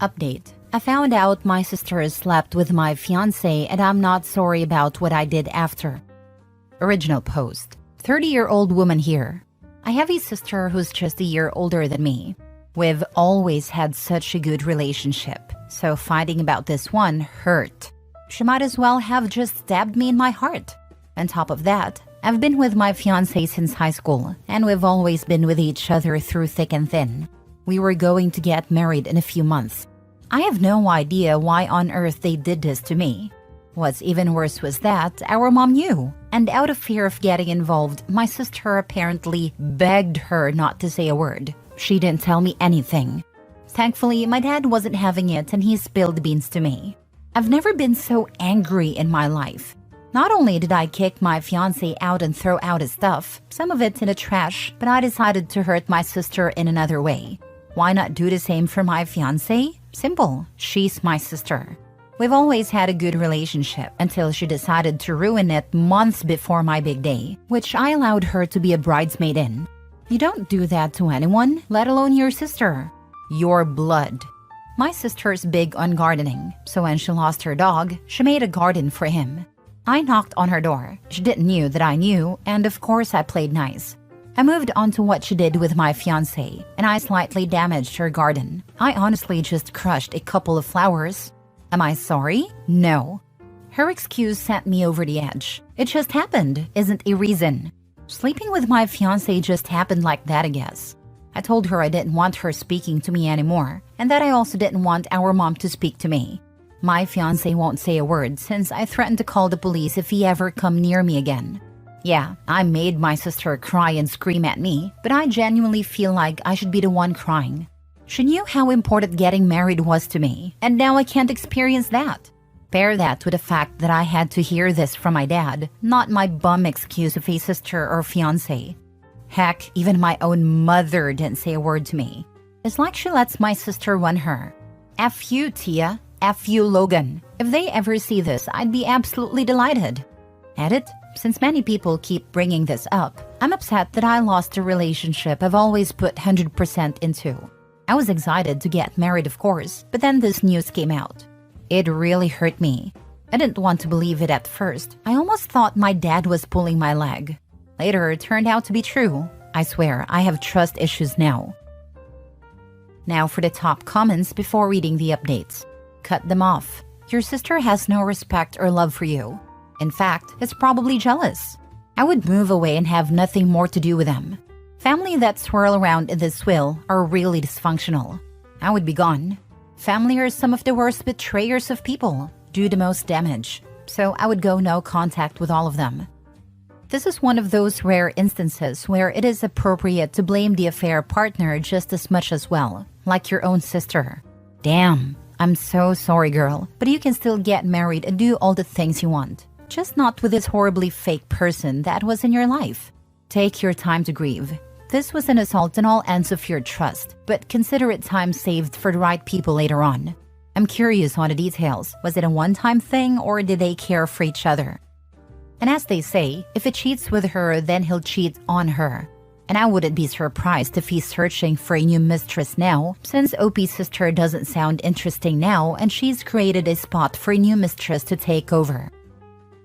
Update. I found out my sister slept with my fiancé and I'm not sorry about what I did after. Original post. 30-year-old woman here. I have a sister who's just a year older than me. We've always had such a good relationship, so fighting about this one hurt. She might as well have just stabbed me in my heart. On top of that, I've been with my fiancé since high school, and we've always been with each other through thick and thin. We were going to get married in a few months. I have no idea why on earth they did this to me. What's even worse was that our mom knew, and out of fear of getting involved, my sister apparently begged her not to say a word. She didn't tell me anything. Thankfully, my dad wasn't having it and he spilled the beans to me. I've never been so angry in my life. Not only did I kick my fiancé out and throw out his stuff, some of it in the trash, but I decided to hurt my sister in another way. Why not do the same for my fiancé? Simple. She's my sister. We've always had a good relationship until she decided to ruin it months before my big day, which I allowed her to be a bridesmaid in. You don't do that to anyone, let alone your sister. Your blood. My sister's big on gardening, so when she lost her dog, she made a garden for him. I knocked on her door. She didn't know that I knew, and of course I played nice. I moved on to what she did with my fiancé, and I slightly damaged her garden. I honestly just crushed a couple of flowers. Am I sorry? No. Her excuse sent me over the edge. It just happened, isn't a reason. Sleeping with my fiancé just happened like that, I guess. I told her I didn't want her speaking to me anymore, and that I also didn't want our mom to speak to me. My fiancé won't say a word since I threatened to call the police if he ever come near me again. Yeah, I made my sister cry and scream at me, but I genuinely feel like I should be the one crying. She knew how important getting married was to me, and now I can't experience that. Pair that with the fact that I had to hear this from my dad, not my bum excuse of a sister or fiancé. Heck, even my own mother didn't say a word to me. It's like she lets my sister run her. F you, Tia. F you, Logan. If they ever see this, I'd be absolutely delighted. Edit. Since many people keep bringing this up, I'm upset that I lost a relationship I've always put 100% into. I was excited to get married, of course, but then this news came out. It really hurt me. I didn't want to believe it at first. I almost thought my dad was pulling my leg. Later, it turned out to be true. I swear, I have trust issues now. Now for the top comments before reading the updates. Cut them off. Your sister has no respect or love for you. In fact, it's probably jealous. I would move away and have nothing more to do with them. Family that swirl around in this wheel are really dysfunctional. I would be gone. Family are some of the worst betrayers of people, do the most damage. So I would go no contact with all of them. This is one of those rare instances where it is appropriate to blame the affair partner just as much as well, like your own sister. Damn, I'm so sorry, girl, but you can still get married and do all the things you want. Just not with this horribly fake person that was in your life. Take your time to grieve. This was an assault on all ends of your trust, but consider it time saved for the right people later on. I'm curious on the details. Was it a one-time thing or did they care for each other? And as they say, if he cheats with her, then he'll cheat on her. And I wouldn't be surprised if he's searching for a new mistress now, since OP's sister doesn't sound interesting now and she's created a spot for a new mistress to take over.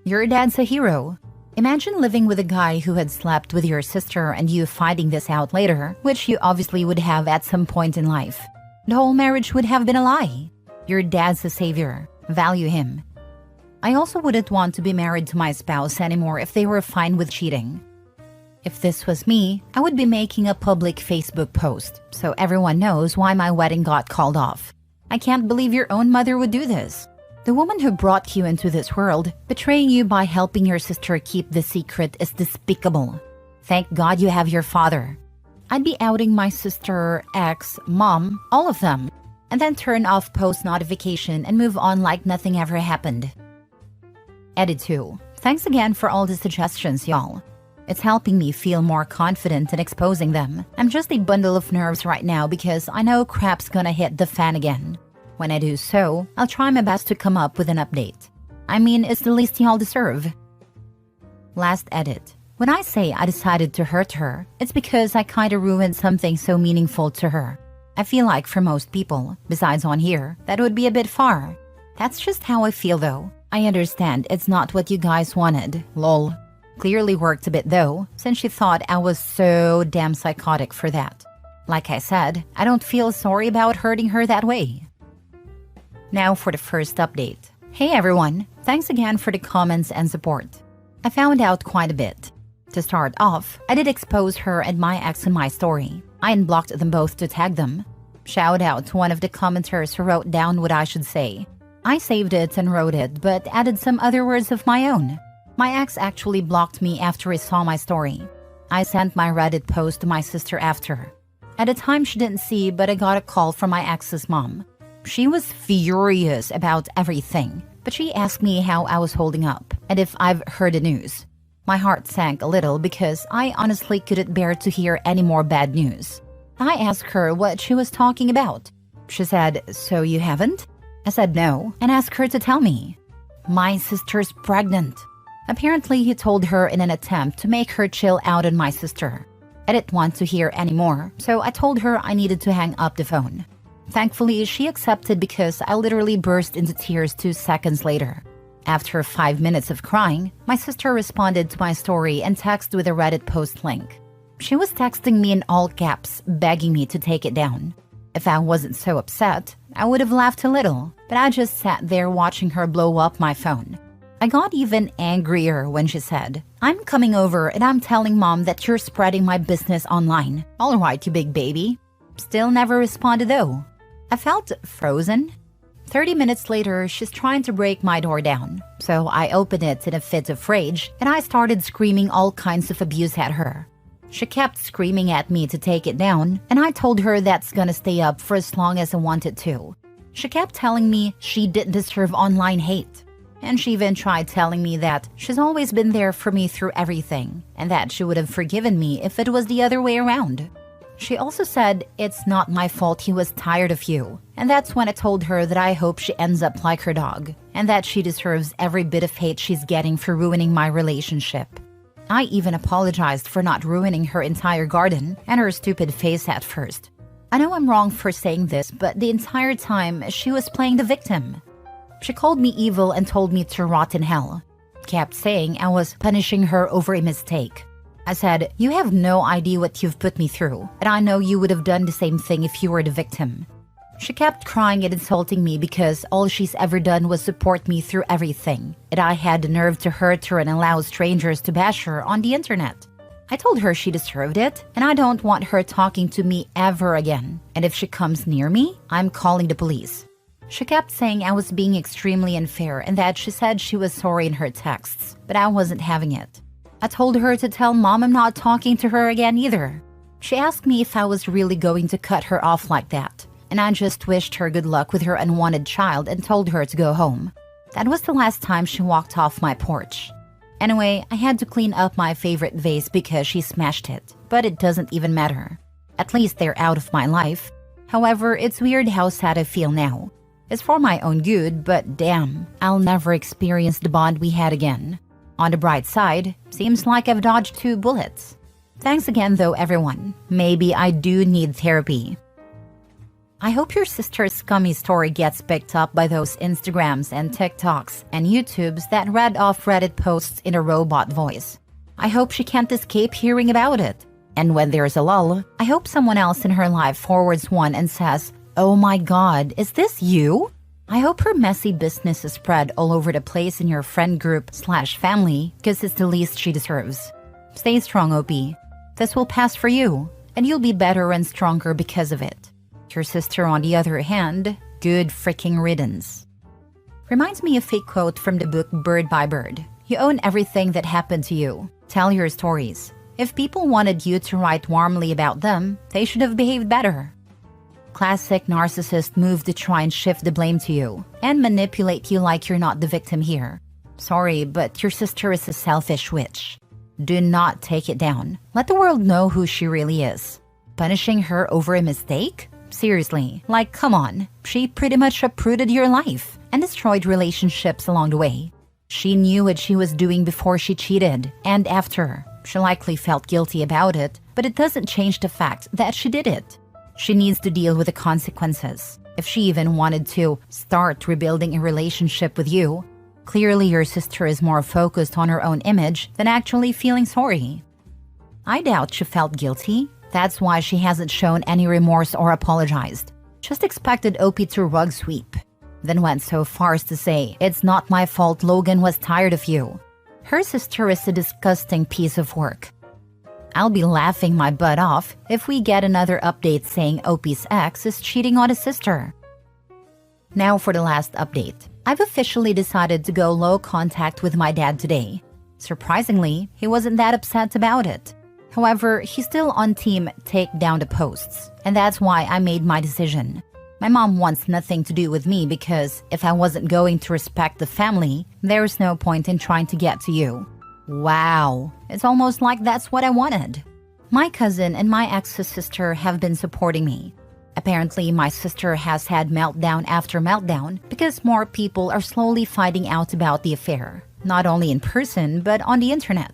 Your dad's a hero. Imagine living with a guy who had slept with your sister and you finding this out later, which you obviously would have at some point in life. The whole marriage would have been a lie. Your dad's a savior. Value him. I also wouldn't want to be married to my spouse anymore if they were fine with cheating. If this was me, I would be making a public Facebook post, so everyone knows why my wedding got called off. I can't believe your own mother would do this. The woman who brought you into this world, betraying you by helping your sister keep the secret is despicable. Thank God you have your father. I'd be outing my sister, ex, mom, all of them, and then turn off post notification and move on like nothing ever happened. Edit 2. Thanks again for all the suggestions, y'all. It's helping me feel more confident in exposing them. I'm just a bundle of nerves right now because I know crap's gonna hit the fan again. When I do so, I'll try my best to come up with an update. I mean, it's the least y'all deserve. Last edit. When I say I decided to hurt her, it's because I kinda ruined something so meaningful to her. I feel like for most people, besides on here, that would be a bit far. That's just how I feel though. I understand it's not what you guys wanted, lol. Clearly worked a bit though, since she thought I was so damn psychotic for that. Like I said, I don't feel sorry about hurting her that way. Now for the first update. Hey everyone, thanks again for the comments and support. I found out quite a bit. To start off, I did expose her and my ex in my story. I unblocked them both to tag them. Shout out to one of the commenters who wrote down what I should say. I saved it and wrote it, but added some other words of my own. My ex actually blocked me after he saw my story. I sent my Reddit post to my sister after. At the time she didn't see, but I got a call from my ex's mom. She was furious about everything, but she asked me how I was holding up and if I've heard the news. My heart sank a little because I honestly couldn't bear to hear any more bad news. I asked her what she was talking about. She said, "So you haven't?" I said no and asked her to tell me. My sister's pregnant. Apparently he told her in an attempt to make her chill out on my sister. I didn't want to hear any more, so I told her I needed to hang up the phone. Thankfully, she accepted because I literally burst into tears 2 seconds later. After 5 minutes of crying, my sister responded to my story and texted with a Reddit post link. She was texting me in all caps, begging me to take it down. If I wasn't so upset, I would have laughed a little, but I just sat there watching her blow up my phone. I got even angrier when she said, "I'm coming over and I'm telling mom that you're spreading my business online. All right, you big baby." Still never responded though. I felt frozen. 30 minutes later, she's trying to break my door down. So I opened it in a fit of rage and I started screaming all kinds of abuse at her. She kept screaming at me to take it down, and I told her that's gonna stay up for as long as I wanted to. She kept telling me she didn't deserve online hate. And she even tried telling me that she's always been there for me through everything, and that she would have forgiven me if it was the other way around. She also said it's not my fault he was tired of you, and that's when I told her that I hope she ends up like her dog, and that she deserves every bit of hate she's getting for ruining my relationship. I even apologized for not ruining her entire garden and her stupid face at first. I know I'm wrong for saying this, but the entire time she was playing the victim. She called me evil and told me to rot in hell. Kept saying I was punishing her over a mistake. I said, "You have no idea what you've put me through, and I know you would have done the same thing if you were the victim." She kept crying and insulting me because all she's ever done was support me through everything, and I had the nerve to hurt her and allow strangers to bash her on the internet. I told her she deserved it, and I don't want her talking to me ever again, and if she comes near me, I'm calling the police. She kept saying I was being extremely unfair and that she said she was sorry in her texts, but I wasn't having it. I told her to tell mom I'm not talking to her again either. She asked me if I was really going to cut her off like that, and I just wished her good luck with her unwanted child and told her to go home. That was the last time she walked off my porch. Anyway, I had to clean up my favorite vase because she smashed it, but it doesn't even matter. At least they're out of my life. However, it's weird how sad I feel now. It's for my own good, but damn, I'll never experience the bond we had again. On the bright side, seems like I've dodged 2 bullets. Thanks again though, everyone. Maybe I do need therapy. I hope your sister's scummy story gets picked up by those Instagrams and TikToks and YouTubes that read off Reddit posts in a robot voice. I hope she can't escape hearing about it. And when there's a lull, I hope someone else in her life forwards one and says, "Oh my god, is this you?" I hope her messy business is spread all over the place in your friend group/family, because it's the least she deserves. Stay strong, OP. This will pass for you, and you'll be better and stronger because of it. Your sister, on the other hand, good freaking riddance. Reminds me of a quote from the book Bird by Bird. You own everything that happened to you. Tell your stories. If people wanted you to write warmly about them, they should have behaved better. Classic narcissist move to try and shift the blame to you and manipulate you like you're not the victim here. Sorry, but your sister is a selfish witch. Do not take it down. Let the world know who she really is. Punishing her over a mistake? Seriously, like come on. She pretty much uprooted your life and destroyed relationships along the way. She knew what she was doing before she cheated and after. She likely felt guilty about it, but it doesn't change the fact that she did it. She needs to deal with the consequences. If she even wanted to start rebuilding a relationship with you, clearly your sister is more focused on her own image than actually feeling sorry. I doubt she felt guilty. That's why she hasn't shown any remorse or apologized. Just expected OP to rug sweep. Then went so far as to say, "It's not my fault Logan was tired of you." Her sister is a disgusting piece of work. I'll be laughing my butt off if we get another update saying OP's ex is cheating on his sister. Now for the last update. I've officially decided to go low contact with my dad today. Surprisingly, he wasn't that upset about it. However, he's still on team take down the posts, and that's why I made my decision. My mom wants nothing to do with me because if I wasn't going to respect the family, there's no point in trying to get to you. Wow, it's almost like that's what I wanted. My cousin and my ex's sister have been supporting me. Apparently, my sister has had meltdown after meltdown because more people are slowly finding out about the affair, not only in person but on the internet.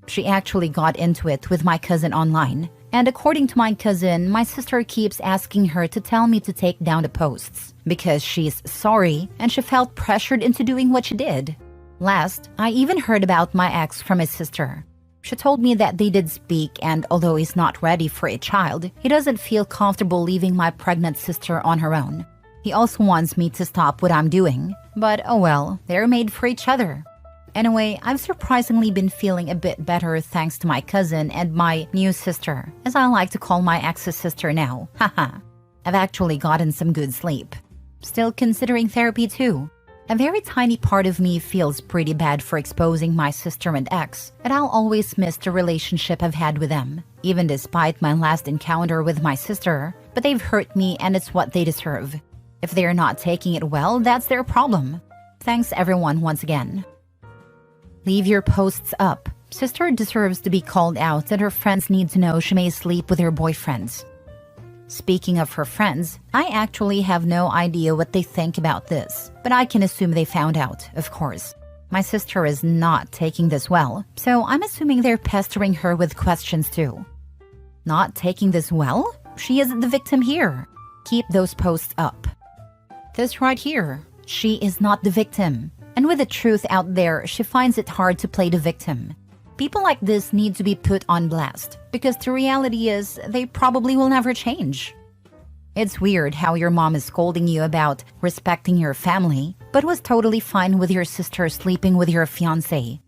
She actually got into it with my cousin online, and according to my cousin, my sister keeps asking her to tell me to take down the posts because she's sorry and she felt pressured into doing what she did. Last, I even heard about my ex from his sister. She told me that they did speak, and although he's not ready for a child, he doesn't feel comfortable leaving my pregnant sister on her own. He also wants me to stop what I'm doing, but oh well, they're made for each other. Anyway, I've surprisingly been feeling a bit better thanks to my cousin and my new sister, as I like to call my ex's sister now. Haha. I've actually gotten some good sleep. Still considering therapy too. A very tiny part of me feels pretty bad for exposing my sister and ex, but I'll always miss the relationship I've had with them, even despite my last encounter with my sister, but they've hurt me and it's what they deserve. If they're not taking it well, that's their problem. Thanks everyone once again. Leave your posts up. Sister deserves to be called out and her friends need to know she may sleep with her boyfriends. Speaking of her friends, I actually have no idea what they think about this, but I can assume they found out, of course. My sister is not taking this well, so I'm assuming they're pestering her with questions too. Not taking this well? She isn't the victim here. Keep those posts up. This right here. She is not the victim. And with the truth out there, she finds it hard to play the victim. People like this need to be put on blast, because the reality is they probably will never change. It's weird how your mom is scolding you about respecting your family, but was totally fine with your sister sleeping with your fiancé.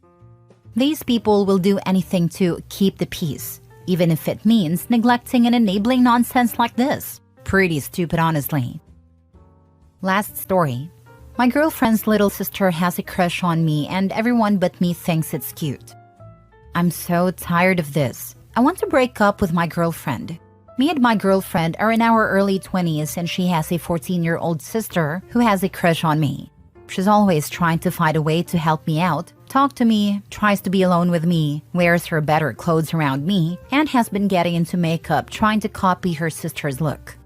These people will do anything to keep the peace, even if it means neglecting and enabling nonsense like this. Pretty stupid, honestly. Last story. My girlfriend's little sister has a crush on me and everyone but me thinks it's cute. I'm so tired of this. I want to break up with my girlfriend. Me and my girlfriend are in our early 20s and she has a 14-year-old sister who has a crush on me. She's always trying to find a way to help me out, talk to me, tries to be alone with me, wears her better clothes around me, and has been getting into makeup trying to copy her sister's look.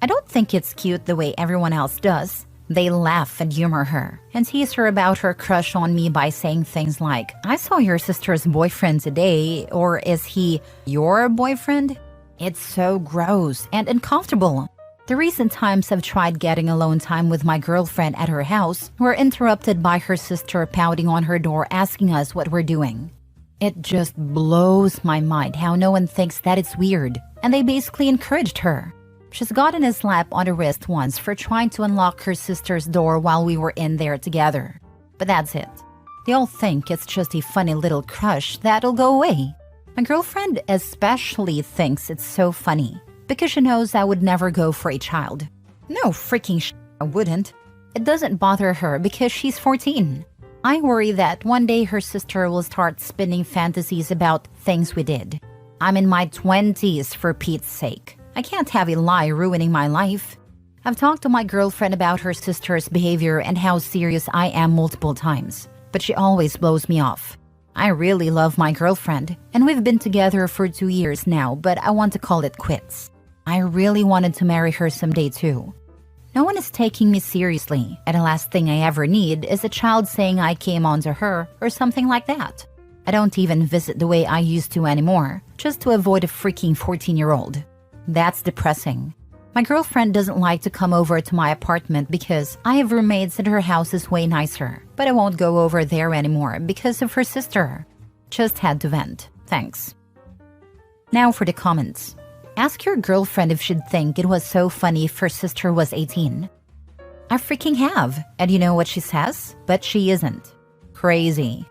I don't think it's cute the way everyone else does. They laugh and humor her and tease her about her crush on me by saying things like, "I saw your sister's boyfriend today," or "Is he your boyfriend?" It's so gross and uncomfortable. The recent times I've tried getting alone time with my girlfriend at her house were interrupted by her sister pounding on her door asking us what we're doing. It just blows my mind how no one thinks that it's weird, and they basically encouraged her. She's gotten a slap on the wrist once for trying to unlock her sister's door while we were in there together. But that's it. They all think it's just a funny little crush that'll go away. My girlfriend especially thinks it's so funny because she knows I would never go for a child. No freaking shit, I wouldn't. It doesn't bother her because she's 14. I worry that one day her sister will start spinning fantasies about things we did. I'm in my 20s for Pete's sake. I can't have a lie ruining my life. I've talked to my girlfriend about her sister's behavior and how serious I am multiple times, but she always blows me off. I really love my girlfriend, and we've been together for 2 years now, but I want to call it quits. I really wanted to marry her someday too. No one is taking me seriously, and the last thing I ever need is a child saying I came onto her or something like that. I don't even visit the way I used to anymore, just to avoid a freaking 14-year-old. That's depressing. My girlfriend doesn't like to come over to my apartment because I have roommates and her house is way nicer. But I won't go over there anymore because of her sister. Just had to vent. Thanks. Now for the comments. Ask your girlfriend if she'd think it was so funny if her sister was 18. I freaking have. And you know what she says? But she isn't. Crazy.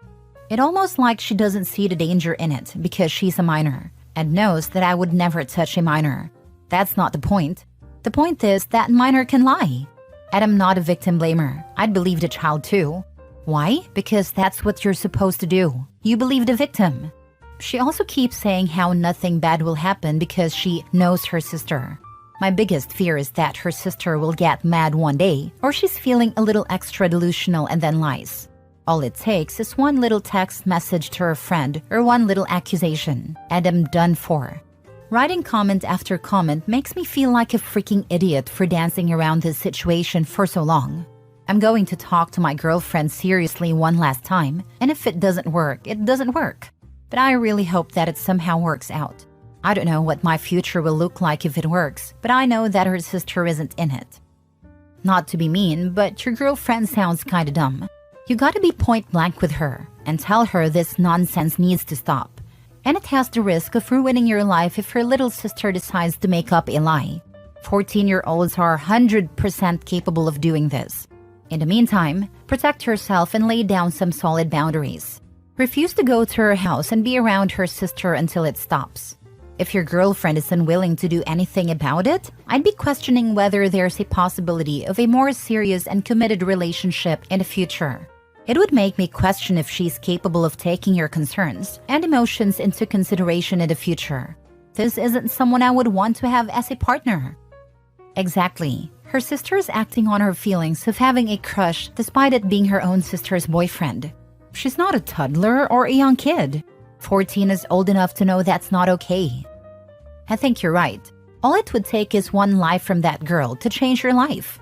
It almost like she doesn't see the danger in it because she's a minor and knows that I would never touch a minor. That's not the point. The point is that minor can lie. And I'm not a victim blamer. I'd believe the child too. Why? Because that's what you're supposed to do. You believe the victim. She also keeps saying how nothing bad will happen because she knows her sister. My biggest fear is that her sister will get mad one day or she's feeling a little extra delusional and then lies. All it takes is one little text message to her friend or one little accusation, and I'm done for. Writing comment after comment makes me feel like a freaking idiot for dancing around this situation for so long. I'm going to talk to my girlfriend seriously one last time, and if it doesn't work, it doesn't work. But I really hope that it somehow works out. I don't know what my future will look like if it works, but I know that her sister isn't in it. Not to be mean, but your girlfriend sounds kinda dumb. You gotta be point blank with her and tell her this nonsense needs to stop. And it has the risk of ruining your life if her little sister decides to make up a lie. 14-year-olds are 100% capable of doing this. In the meantime, protect yourself and lay down some solid boundaries. Refuse to go to her house and be around her sister until it stops. If your girlfriend is unwilling to do anything about it, I'd be questioning whether there's a possibility of a more serious and committed relationship in the future. It would make me question if she's capable of taking your concerns and emotions into consideration in the future. This isn't someone I would want to have as a partner. Exactly. Her sister is acting on her feelings of having a crush despite it being her own sister's boyfriend. She's not a toddler or a young kid. 14 is old enough to know that's not okay. I think you're right. All it would take is one lie from that girl to change your life.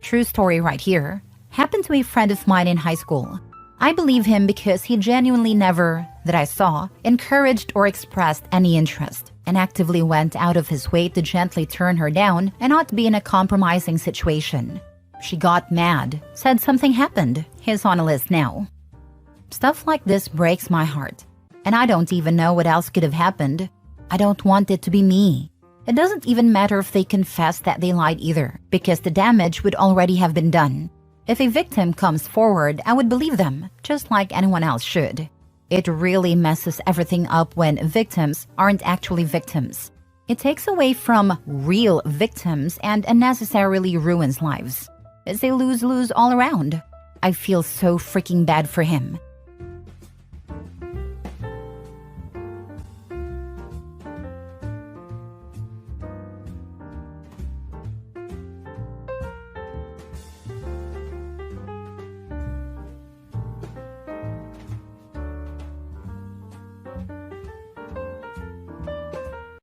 True story right here. Happened to a friend of mine in high school. I believe him because he genuinely never, that I saw, encouraged or expressed any interest, and actively went out of his way to gently turn her down and not be in a compromising situation. She got mad, said something happened. He's on a list now. Stuff like this breaks my heart, and I don't even know what else could have happened. I don't want it to be me. It doesn't even matter if they confess that they lied either, because the damage would already have been done. If a victim comes forward, I would believe them, just like anyone else should. It really messes everything up when victims aren't actually victims. It takes away from real victims and unnecessarily ruins lives. It's a lose-lose all around. I feel so freaking bad for him.